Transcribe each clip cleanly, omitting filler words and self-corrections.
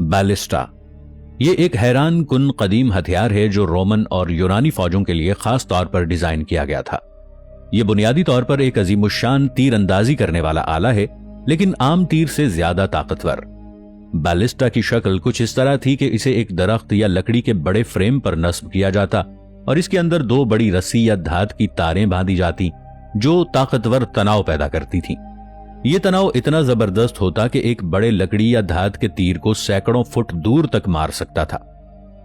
बैलिस्टा। ये एक हैरान कुन कदीम हथियार है जो रोमन और यूनानी फौजों के लिए खास तौर पर डिजाइन किया गया था। यह बुनियादी तौर पर एक अजीमुशान तीर अंदाजी करने वाला आला है, लेकिन आम तीर से ज्यादा ताकतवर। बैलिस्टा की शक्ल कुछ इस तरह थी कि इसे एक दरख्त या लकड़ी के बड़े फ्रेम पर नस्ब किया जाता और इसके अंदर 2 बड़ी रस्सी या धात की तारें बांधी जाती जो ताकतवर तनाव पैदा करती थीं। यह तनाव इतना जबरदस्त होता कि एक बड़े लकड़ी या धात के तीर को सैकड़ों फुट दूर तक मार सकता था।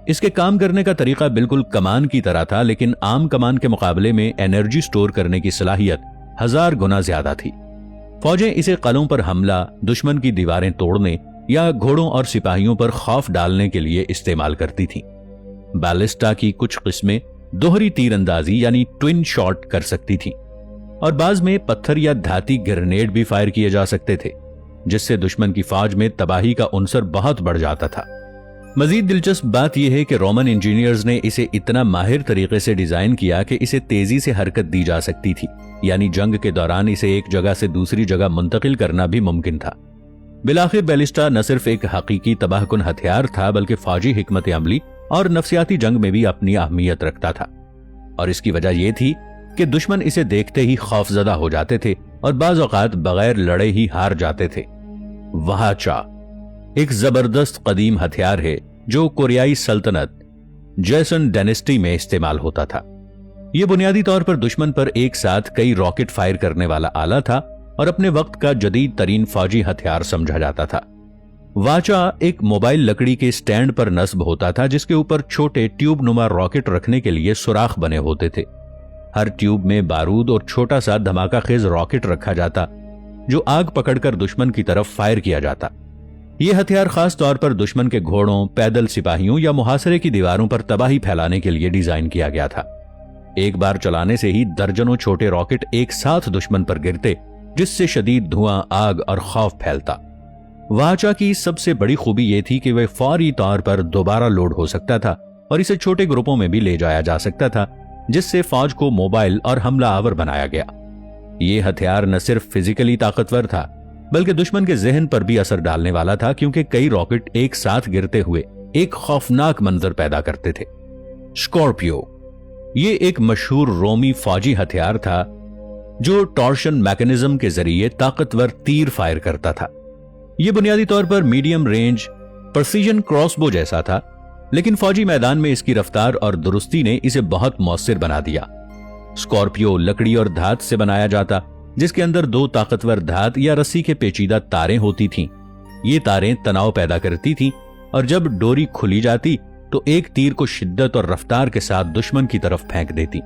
इसके काम करने का तरीका बिल्कुल कमान की तरह था, लेकिन आम कमान के मुकाबले में एनर्जी स्टोर करने की सलाहियत 1000 गुना ज्यादा थी। फौजें इसे कलों पर हमला, दुश्मन की दीवारें तोड़ने या घोड़ों और सिपाहियों पर खौफ डालने के लिए इस्तेमाल करती थीं। बैलिस्टा की कुछ किस्में दोहरी तीरंदाजी यानी ट्विन शॉट कर सकती थीं और बाज में पत्थर या धाती ग्रेनेड भी फायर किए जा सकते थे, जिससे दुश्मन की फौज में तबाही का उनसर बहुत बढ़ जाता था। मजीद दिलचस्प बात यह है कि रोमन इंजीनियर्स ने इसे इतना माहिर तरीके से डिजाइन किया कि इसे तेजी से हरकत दी जा सकती थी, यानी जंग के दौरान इसे एक जगह से दूसरी जगह मुंतकिल करना भी मुमकिन था। बिलाखिर बैलिस्टा न सिर्फ एक हकीकी तबाहकुन हथियार था, बल्कि फौजी हिकमत अमली और नफ्सियाती जंग में भी अपनी अहमियत रखता था। और इसकी वजह यह थी कि दुश्मन इसे देखते ही खौफजदा हो जाते थे और बाज़ औक़ात बगैर लड़े ही हार जाते थे। वहाचा एक जबरदस्त कदीम हथियार है जो कोरियाई सल्तनत जैसन डायनेस्टी में इस्तेमाल होता था। यह बुनियादी तौर पर दुश्मन पर एक साथ कई रॉकेट फायर करने वाला आला था और अपने वक्त का जदीद तरीन फौजी हथियार समझा जाता था। वाचा एक मोबाइल लकड़ी के स्टैंड पर नस्ब होता था, जिसके ऊपर छोटे ट्यूब नुमा रॉकेट रखने के लिए सुराख बने होते थे। हर ट्यूब में बारूद और छोटा सा धमाका खेज रॉकेट रखा जाता जो आग पकड़कर दुश्मन की तरफ फायर किया जाता। यह हथियार खास तौर पर दुश्मन के घोड़ों, पैदल सिपाहियों या मुहासरे की दीवारों पर तबाही फैलाने के लिए डिजाइन किया गया था। एक बार चलाने से ही दर्जनों छोटे रॉकेट एक साथ दुश्मन पर गिरते, जिससे शदीद धुआं, आग और खौफ फैलता। वाचा की सबसे बड़ी खूबी यह थी कि वह फौरी तौर पर दोबारा लोड हो सकता था और इसे छोटे ग्रुपों में भी ले जाया जा सकता था, जिससे फौज को मोबाइल और हमला आवर बनाया गया। यह हथियार न सिर्फ फिजिकली ताकतवर था, बल्कि दुश्मन के जहन पर भी असर डालने वाला था, क्योंकि कई रॉकेट एक साथ गिरते हुए एक खौफनाक मंजर पैदा करते थे। स्कॉर्पियो ये एक मशहूर रोमी फौजी हथियार था जो टॉर्शन मैकेनिज्म के जरिए ताकतवर तीर फायर करता था। यह बुनियादी तौर पर मीडियम रेंज प्रिसीजन क्रॉसबो जैसा था, लेकिन फौजी मैदान में इसकी रफ्तार और दुरुस्ती ने इसे बहुत मौसर बना दिया। स्कॉर्पियो लकड़ी और धात से बनाया जाता, जिसके अंदर 2 ताकतवर धात या रस्सी के पेचीदा तारें होती थीं। ये तारें तनाव पैदा करती थीं और जब डोरी खुली जाती तो एक तीर को शिद्दत और रफ्तार के साथ दुश्मन की तरफ फेंक देती।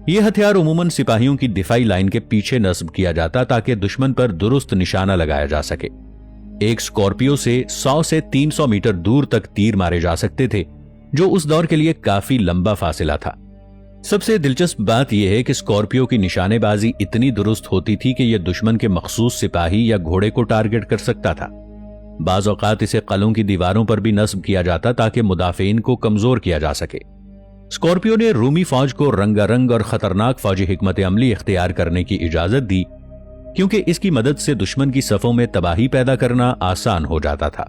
यह हथियार उमूमन सिपाहियों की दिफाई लाइन के पीछे नस्ब किया जाता ताकि दुश्मन पर दुरुस्त निशाना लगाया जा सके। एक स्कॉर्पियो से 100 से 300 मीटर दूर तक तीर मारे जा सकते थे, जो उस दौर के लिए काफी लंबा फासिला था। सबसे दिलचस्प बात यह है कि स्कॉर्पियो की निशानेबाजी इतनी दुरुस्त होती थी कि यह दुश्मन के मखसूस सिपाही या घोड़े को टारगेट कर सकता था। बाज़ औक़ात इसे कलों की दीवारों पर भी नस्ब किया जाता ताकि मुदाफिन को कमजोर किया जा सके। स्कॉर्पियो ने रूमी फौज को रंगारंग और खतरनाक फौजी हिकमत अमली इख्तियार करने की इजाजत दी, क्योंकि इसकी मदद से दुश्मन की सफों में तबाही पैदा करना आसान हो जाता था।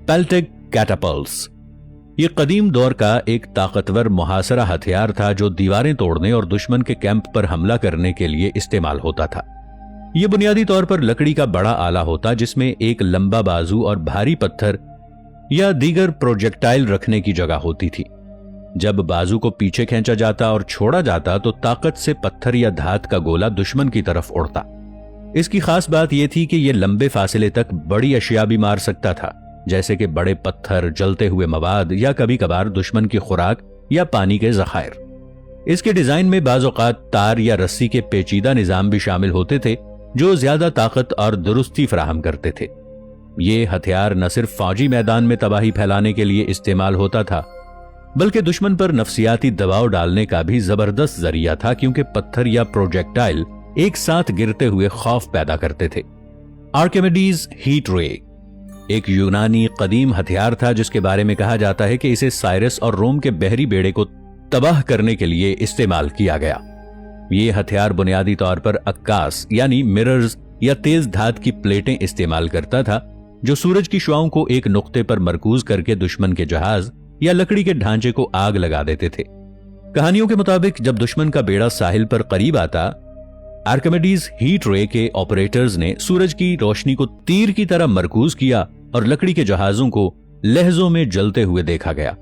पेल्टेक कैटापल्स ये कदीम दौर का एक ताकतवर मुहासरा हथियार था जो दीवारें तोड़ने और दुश्मन के कैंप पर हमला करने के लिए इस्तेमाल होता था। यह बुनियादी तौर पर लकड़ी का बड़ा आला होता, जिसमें एक लंबा बाजू और भारी पत्थर या दीगर प्रोजेक्टाइल रखने की जगह होती थी। जब बाजू को पीछे खींचा जाता और छोड़ा जाता तो ताकत से पत्थर या धात का गोला दुश्मन की तरफ उड़ता। इसकी खास बात यह थी कि यह लंबे फासले तक बड़ी अशिया भी मार सकता था, जैसे कि बड़े पत्थर, जलते हुए मवाद या कभी कभार दुश्मन की खुराक या पानी के जखायर। इसके डिजाइन में बाज़ औक़ात तार या रस्सी के पेचीदा निजाम भी शामिल होते थे जो ज्यादा ताकत और दुरुस्ती फराहम करते थे। यह हथियार न सिर्फ फौजी मैदान में तबाही फैलाने के लिए इस्तेमाल होता था, बल्कि दुश्मन पर नफ्सियाती दबाव डालने का भी जबरदस्त जरिया था, क्योंकि पत्थर या प्रोजेक्टाइल एक साथ गिरते हुए खौफ पैदा करते थे। आर्किमिडीज हीट रे एक यूनानी कदीम हथियार था जिसके बारे में कहा जाता है कि इसे साइरस और रोम के बहरी बेड़े को तबाह करने के लिए इस्तेमाल किया गया। यह हथियार बुनियादी तौर पर अक्कास यानी मिरर्स या तेज धात की प्लेटें इस्तेमाल करता था, जो सूरज की शुआओं को एक नुक्ते पर मरकूज करके दुश्मन के जहाज या लकड़ी के ढांचे को आग लगा देते थे। कहानियों के मुताबिक जब दुश्मन का बेड़ा साहिल पर करीब आता, आर्किमिडीज हीट रे के ऑपरेटर्स ने सूरज की रोशनी को तीर की तरह मरकूज किया और लकड़ी के जहाजों को लहजों में जलते हुए देखा गया।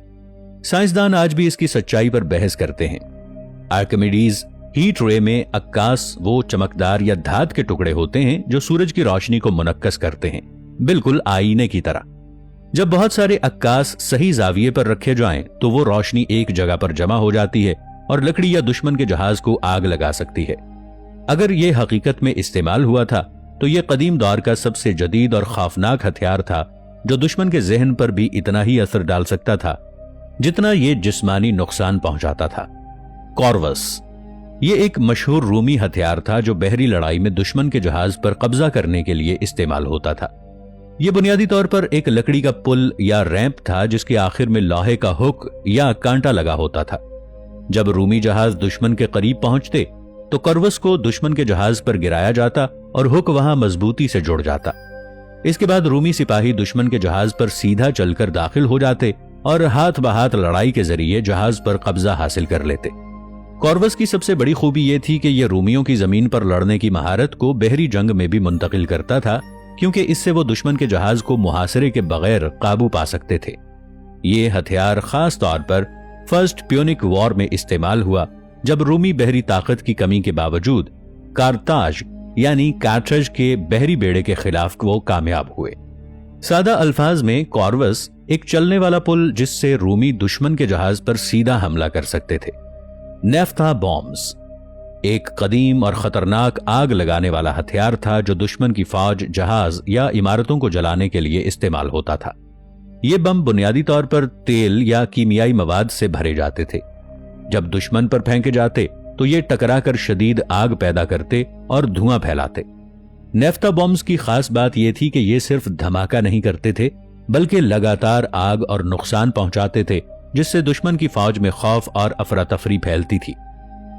साइंसदान आज भी इसकी सच्चाई पर बहस करते हैं। आर्किमिडीज हीट रे में अक्कास वो चमकदार या धात के टुकड़े होते हैं जो सूरज की रोशनी को मुनक्कस करते हैं, बिल्कुल आईने की तरह। जब बहुत सारे अक्कास सही जाविये पर रखे जाएं तो वो रोशनी एक जगह पर जमा हो जाती है और लकड़ी या दुश्मन के जहाज को आग लगा सकती है। अगर ये हकीकत में इस्तेमाल हुआ था तो ये कदीम दौर का सबसे जदीद और खौफनाक हथियार था जो दुश्मन के जहन पर भी इतना ही असर डाल सकता था जितना ये जिस्मानी नुकसान पहुंचाता था। कॉर्वस ये एक मशहूर रूमी हथियार था जो बहरी लड़ाई में दुश्मन के जहाज पर कब्जा करने के लिए इस्तेमाल होता था। यह बुनियादी तौर पर एक लकड़ी का पुल या रैंप था जिसके आखिर में लोहे का हुक या कांटा लगा होता था। जब रूमी जहाज दुश्मन के करीब पहुंचते तो कॉर्वस को दुश्मन के जहाज पर गिराया जाता और हुक वहां मजबूती से जुड़ जाता। इसके बाद रूमी सिपाही दुश्मन के जहाज पर सीधा चलकर दाखिल हो जाते और हाथ बहाथ लड़ाई के जरिए जहाज पर कब्जा हासिल कर लेते। कॉर्वस की सबसे बड़ी खूबी यह थी कि यह रूमियों की जमीन पर लड़ने की महारत को बहरी जंग में भी मुंतकिल करता था, क्योंकि इससे वो दुश्मन के जहाज को मुहासरे के बगैर काबू पा सकते थे। ये हथियार खास तौर पर फर्स्ट प्यूनिक वॉर में इस्तेमाल हुआ जब रूमी बहरी ताकत की कमी के बावजूद कारताज यानी कार्थज के बहरी बेड़े के खिलाफ वो कामयाब हुए। सादा अल्फाज में कॉर्वस एक चलने वाला पुल जिससे रूमी दुश्मन के जहाज पर सीधा हमला कर सकते थे। नेफ्था बॉम्ब्स एक कदीम और खतरनाक आग लगाने वाला हथियार था जो दुश्मन की फौज, जहाज या इमारतों को जलाने के लिए इस्तेमाल होता था। ये बम बुनियादी तौर पर तेल या कीमियाई मवाद से भरे जाते थे। जब दुश्मन पर फेंके जाते तो ये टकराकर शदीद आग पैदा करते और धुआं फैलाते। नेफ्था बॉम्ब्स की खास बात यह थी कि ये सिर्फ धमाका नहीं करते थे बल्कि लगातार आग और नुकसान पहुंचाते थे, जिससे दुश्मन की फौज में खौफ और अफरा तफरी फैलती थी।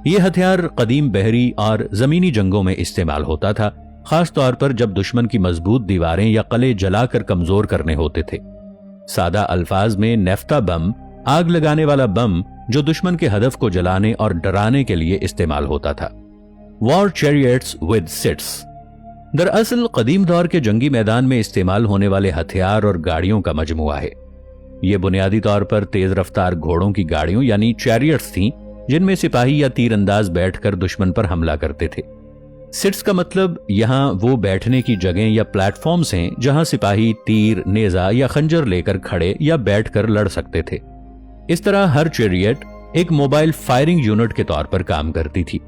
यह हथियार कदीम बहरी और जमीनी जंगों में इस्तेमाल होता था, खास तौर पर जब दुश्मन की मजबूत दीवारें या किले जलाकर कमजोर करने होते थे। सादा अल्फाज में नेफ्था बम आग लगाने वाला बम जो दुश्मन के हदफ को जलाने और डराने के लिए इस्तेमाल होता था। वॉर चैरियट्स विद सिट्स दरअसल कदीम दौर के जंगी मैदान में इस्तेमाल होने वाले हथियार और गाड़ियों का मजमुआ है। ये बुनियादी तौर पर तेज रफ्तार घोड़ों की गाड़ियों यानी चैरियट्स थीं, जिनमें सिपाही या तीरंदाज बैठकर दुश्मन पर हमला करते थे। सिट्स का मतलब यहां वो बैठने की जगह या प्लेटफॉर्म्स हैं जहां सिपाही तीर, नेजा या खंजर लेकर खड़े या बैठकर लड़ सकते थे। इस तरह हर चैरियट एक मोबाइल फायरिंग यूनिट के तौर पर काम करती थी।